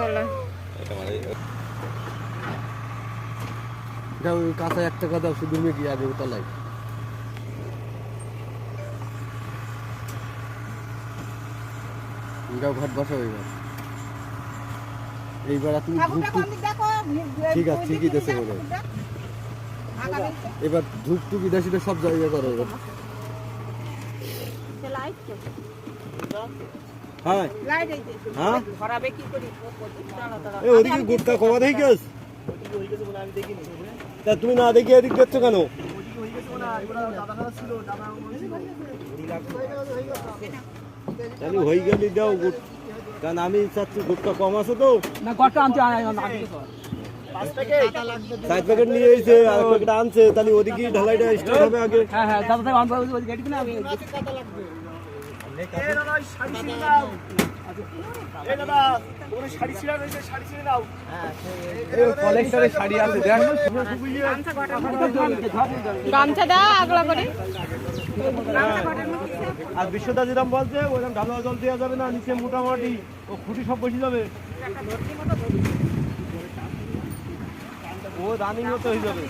তলা এটা মানে দাও কাঁচা 1 টাকা দাও শুধু মেঘি আগে তলায় দাও ঘাট বসাও এইবার তুমি ঠিক আছে ঠিকই দেশে বলে এবার ধূপ টুকি দেশে সব জায়গা করো এবার হ্যাঁ হ্যাঁ ধরাবে কি করি এই ওদিকে গুটকা কমা দেই গেছ তা তুমি না দেখে এদিক দেখছো কেন চালু হয়ে গেলি দাও গুট কারণ আমি চাচ্ছি গুটকা কম আছে তো না কত আনতে সাইড প্যাকেট নিয়ে এসে আর প্যাকেট আনছে তাহলে ওদিকে ঢালাইটা স্টার্ট হবে আগে হ্যাঁ হ্যাঁ দাদা সাহেব আনবো ওই গেট কিনা আমি গামছা দাও আগলা করে আর বিশ্বদা যেরকম বলছে ওইরকম ঢালুয়া জল দেওয়া যাবে না নিচে মোটামুটি ও খুঁটি সব বসে যাবে ও রানিং মতো হয়ে যাবে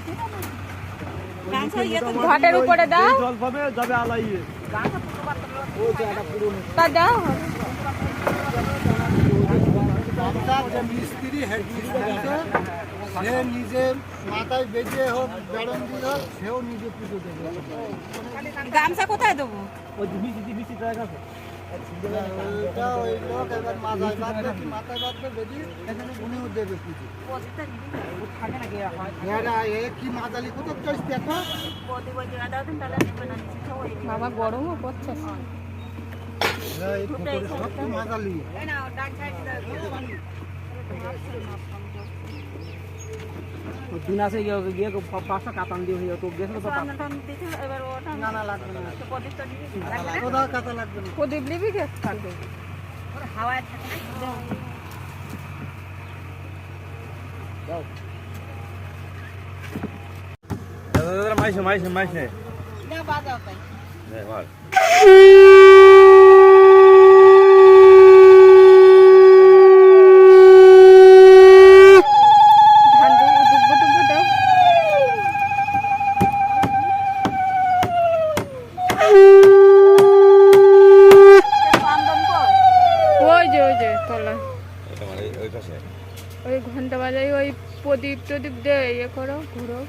ঘাটের উপরে দাও জল পাবে যাবে আলাইয়ে তা দাও মিস্ত্রি হেড মিস্ত্রি সে নিজে মাথায় বেঁচে হোক বেড়ন দিয়ে হোক সেও নিজে পুজো দেবে গামছা কোথায় দেবো ওইটা ওই লোক এবার মাথায় বাঁধবে কি মাথায় বাঁধবে বেদি এখানে উনিও দেবে পুজো এ কি মাদালি কোথাও চাইছ দেখো বাবা গরমও করছে সব তো মাদালি দিন আছে গিয়ে পাঁচটা কাতান দিয়ে হয়ে তো গেছিল তো না না লাগবে না কোথাও কাটা লাগবে না প্রদীপ নিবি কে থাকবে দাদা মাইছে মাইছে মাইছে না বাজাও তাই হ্যাঁ ভাই ধান ডুবো ডুবো দাও ওই যে তলা এটা মানে ওই পাশে ওই ঘন্টা বাজাই ওই প্রদীপ টদীপ দে ইয়ে করো ঘুরো